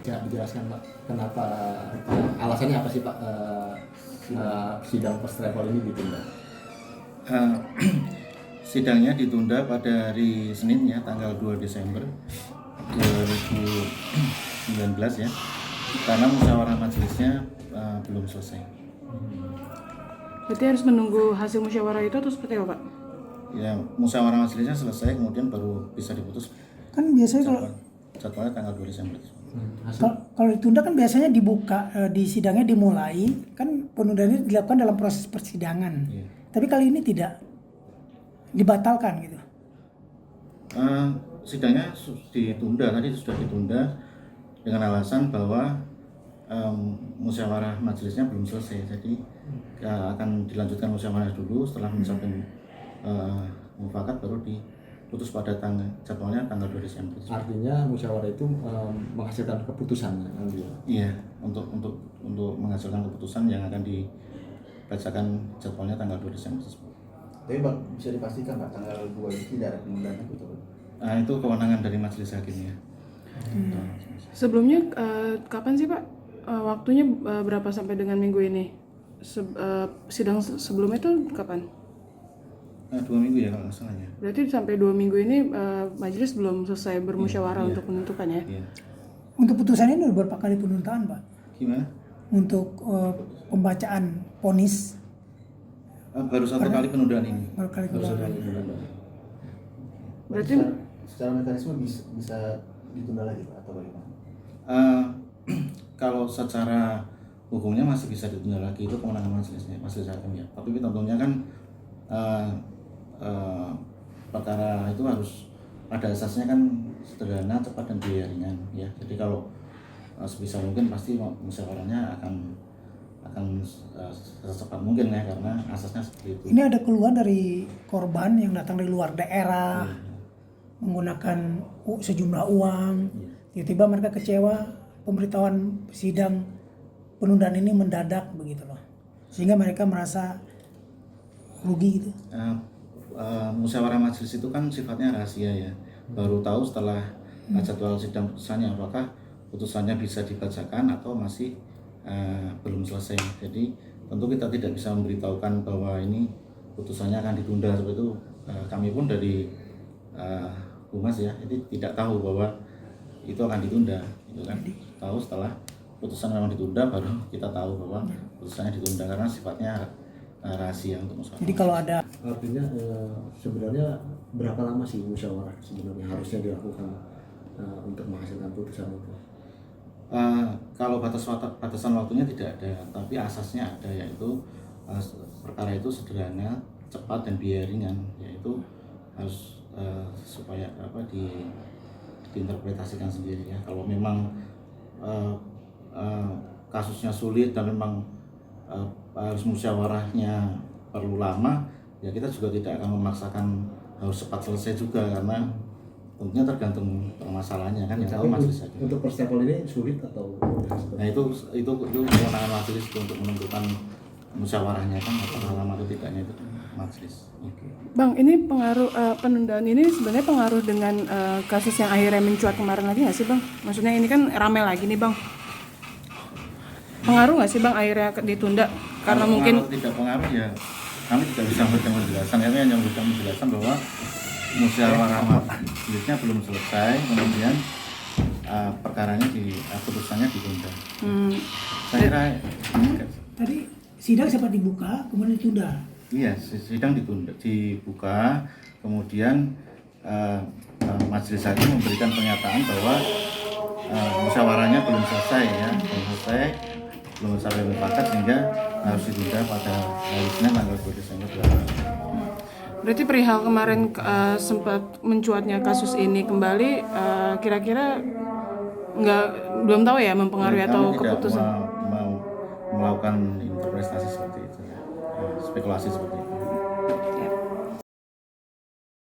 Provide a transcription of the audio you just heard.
Bisa dijelaskan Pak, kenapa alasannya apa sih Pak sidang first travel ini ditunda? Sidangnya ditunda pada hari Senin ya, tanggal 2 Desember 2019 ya, karena musyawarah majelisnya belum selesai. Berarti harus menunggu hasil musyawarah itu atau seperti apa Pak? Ya, musyawarah majelisnya selesai kemudian baru bisa diputus. Kan biasanya Jadwalnya tanggal 2 Desember. kalau ditunda kan biasanya dibuka di sidangnya dimulai, kan penundaan ini dilakukan dalam proses persidangan. Iya. Tapi kali ini tidak dibatalkan gitu. Sidangnya ditunda, tadi sudah ditunda dengan alasan bahwa musyawarah majelisnya belum selesai, jadi akan dilanjutkan musyawarah dulu, setelah mencapai mufakat baru diputus pada jadwalnya tanggal 2 Desember. Artinya musyawarah itu menghasilkan keputusan nanti. Iya, untuk menghasilkan keputusan yang akan dibacakan jadwalnya tanggal 2 Desember tersebut. Tapi Pak, bisa dipastikan Pak, tanggal 2 ini tidak ada penundaan itu? Itu kewenangan dari majelis hakim ya. Sebelumnya kapan sih Pak? Waktunya berapa sampai dengan minggu ini? Sidang sebelumnya itu kapan? 2 minggu ya kalau nggak salah ya. Berarti sampai 2 minggu ini majelis belum selesai bermusyawarah untuk menentukan ya? Iya. Untuk putusan ini udah berapa kali penundaan Pak? Gimana? Untuk pembacaan vonis Baru satu kali penundaan ini. baru kali penundaan. Berarti secara mekanisme bisa ditunda lagi Pak atau bagaimana? Kalau secara hukumnya masih bisa ditunda lagi, itu kewenangan majelis hakim ya. Tapi tentunya kan perkara itu harus pada asasnya kan sederhana, cepat dan biaya ringan ya. Jadi kalau sebisa mungkin pasti musyawarahnya akan secepat mungkin ya, karena asasnya seperti itu. Ini ada keluhan dari korban yang datang dari luar daerah, menggunakan sejumlah uang. Tiba-tiba mereka kecewa, pemberitahuan sidang penundaan ini mendadak begitu loh, sehingga mereka merasa rugi gitu. Musyawarah majelis itu kan sifatnya rahasia ya, baru tahu setelah jadwal sidang putusannya, apakah putusannya bisa dibacakan atau masih belum selesai. Jadi tentu kita tidak bisa memberitahukan bahwa ini putusannya akan ditunda seperti itu. Kami pun dari Humas ya, jadi tidak tahu bahwa itu akan ditunda, itu kan tahu setelah putusan memang ditunda baru kita tahu bahwa putusannya ditunda, karena sifatnya rahasia untuk musyawarah. Jadi kalau ada, Artinya sebenarnya berapa lama sih musyawarah sebenarnya harusnya dilakukan untuk menghasilkan putusan itu? Kalau batasan waktunya tidak ada, tapi asasnya ada, yaitu perkara itu sederhana, cepat dan biaya ringan, yaitu harus supaya diinterpretasikan sendiri ya. Kalau memang kasusnya sulit dan memang harus musyawarahnya perlu lama, ya kita juga tidak akan memaksakan harus cepat selesai juga, karena tentunya tergantung permasalahannya kan, yang tahu majelis hakim. Untuk first travel ini sulit atau? Nah itu kewenangan majelis untuk menentukan musyawarahnya kan, apakah lama atau tidaknya itu majelis. Bang, ini pengaruh penundaan ini sebenarnya pengaruh dengan kasus yang akhirnya mencuat kemarin lagi nggak sih Bang? Maksudnya ini kan ramai lagi nih Bang. Pengaruh nggak sih Bang akhirnya ditunda? Karena Kalau mungkin tidak pengaruh ya kami tidak bisa memberikan penjelasan. Kami hanya memberikan penjelasan bahwa musyawarah majelisnya belum selesai, kemudian perkaranya putusannya ditunda. Saya kira tadi sidang sempat dibuka kemudian ditunda. iya, sidang dibuka, kemudian majelis hakim memberikan pernyataan bahwa musyawarahnya belum selesai ya, belum sampai mufakat, sehingga harus ditunda pada hari Senin tanggal 2 Desember. berarti perihal kemarin sempat mencuatnya kasus ini kembali, kira-kira belum tahu ya mempengaruhi atau Kami keputusan. tidak mau melakukan interpretasi seperti itu ya, spekulasi seperti itu. Ya.